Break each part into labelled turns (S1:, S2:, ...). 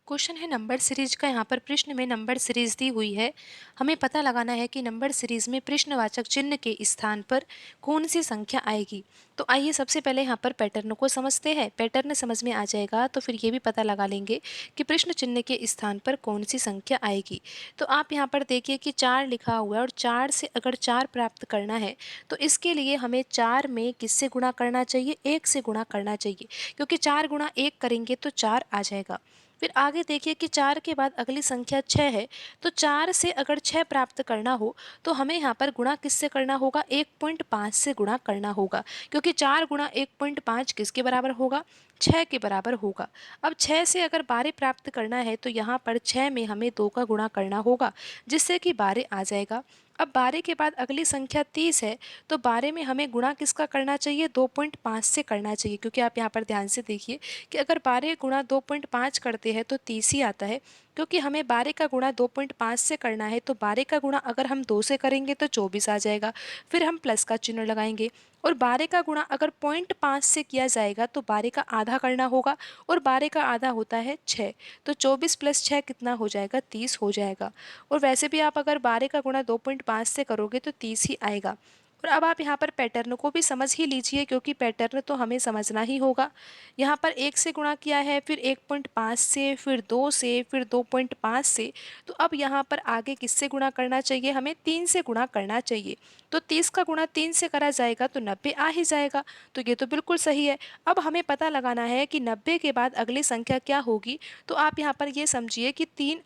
S1: Question है number series का। यहाँ पर प्रश्न में नंबर सीरीज दी हुई है। हमें पता लगाना है कि नंबर सीरीज में प्रश्नवाचक चिन्ह के स्थान पर कौन सी संख्या आएगी। तो आइए सबसे पहले यहाँ पर पैटर्न को समझते हैं। पैटर्न समझ में आ जाएगा तो फिर ये भी पता लगा लेंगे कि प्रश्न चिन्ह के स्थान पर कौन सी संख्या आएगी। तो आप यहाँ पर देखिए कि 4 लिखा हुआ है और 4 से अगर 4 प्राप्त करना है तो इसके लिए हमें 4 में किससे गुणा करना चाहिए, 1 से गुणा करना चाहिए, क्योंकि 4 गुणा 1 करेंगे तो 4 आ जाएगा। फिर आगे देखिए कि 4 के बाद अगली संख्या 6 है। तो 4 से अगर 6 प्राप्त करना हो तो हमें यहाँ पर गुणा किससे करना होगा, 1.5 से गुणा करना होगा, क्योंकि 4 गुणा 1.5 किसके बराबर होगा, 6 के बराबर होगा। अब 6 से अगर 12 प्राप्त करना है तो यहाँ पर 6 में हमें 2 का गुणा करना होगा, जिससे कि 12 आ जाएगा। अब 12 के बाद अगली संख्या 30 है। तो 12 में हमें गुणा किसका करना चाहिए, 2.5 से करना चाहिए, क्योंकि आप यहाँ पर ध्यान से देखिए कि अगर 12 गुणा 2.5 करते हैं तो 30 ही आता है, क्योंकि हमें 12 का गुणा 2.5 से करना है। तो 12 का गुणा अगर हम 2 से करेंगे तो 24 आ जाएगा। फिर हम प्लस का चिन्ह लगाएंगे और 12 का गुणा अगर 0.5 से किया जाएगा तो 12 का आधा करना होगा, और 12 का आधा होता है 6। तो 24 प्लस 6 कितना हो जाएगा, 30 हो जाएगा। और वैसे भी आप अगर 12 का गुणा 2.5 से करोगे तो 30 ही आएगा। और अब आप यहाँ पर पैटर्न को भी समझ ही लीजिए, क्योंकि पैटर्न तो हमें समझना ही होगा। यहाँ पर 1 से गुणा किया है, फिर 1.5 से, फिर 2 से, फिर 2.5 से। तो अब यहाँ पर आगे किससे गुणा करना चाहिए, हमें 3 से गुणा करना चाहिए। तो 30 का गुणा 3 से करा जाएगा तो 90 आ ही जाएगा। तो ये तो बिल्कुल सही है। अब हमें पता लगाना है कि 90 के बाद अगली संख्या क्या होगी। तो आप यहाँ पर ये समझिए कि 3,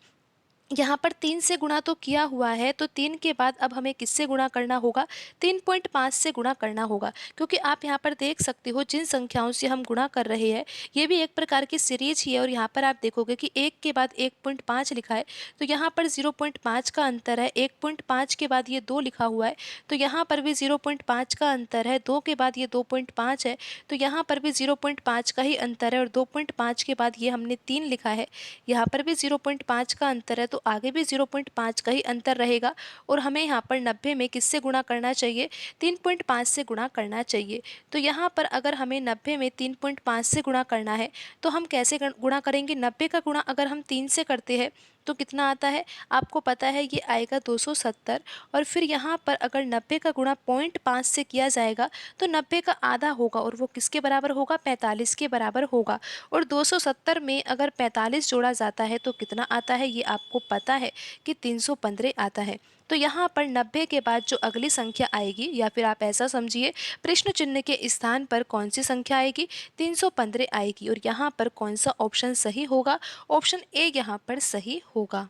S1: यहाँ पर 3 से गुणा तो किया हुआ है, तो 3 के बाद अब हमें किससे गुणा करना होगा, 3.5 से गुणा करना होगा, क्योंकि आप यहाँ पर देख सकते हो जिन संख्याओं से हम गुणा कर रहे हैं ये भी एक प्रकार की सीरीज ही है। और यहाँ पर आप देखोगे कि 1 के बाद 1.5 लिखा है, तो यहाँ पर 0.5 का अंतर है। 1.5 के बाद ये 2 लिखा हुआ है, तो यहाँ पर भी 0.5 का अंतर है। 2 के बाद ये 2.5 है, तो यहाँ पर भी 0.5 का ही अंतर है। और 2.5 के बाद ये हमने 3 लिखा है, यहाँ पर भी 0.5 का अंतर है, तो आगे भी 0.5 का ही अंतर रहेगा। और हमें यहाँ पर 90 में किससे गुणा करना चाहिए, 3.5 से गुणा करना चाहिए। तो यहाँ पर अगर हमें 90 में 3.5 से गुणा करना है तो हम कैसे गुणा करेंगे। 90 का गुणा अगर हम 3 से करते हैं तो कितना आता है, आपको पता है ये आएगा 270। और फिर यहाँ पर अगर 90 का गुणा 0.5 से किया जाएगा तो 90 का आधा होगा, और वो किसके बराबर होगा, 45 के बराबर होगा। और 270 में अगर 45 जोड़ा जाता है तो कितना आता है, ये आपको पता है कि 315 आता है। तो यहाँ पर 90 के बाद जो अगली संख्या आएगी, या फिर आप ऐसा समझिए प्रश्न चिन्ह के स्थान पर कौन सी संख्या आएगी, 315 आएगी। और यहाँ पर कौन सा ऑप्शन सही होगा, ऑप्शन ए यहाँ पर सही होगा।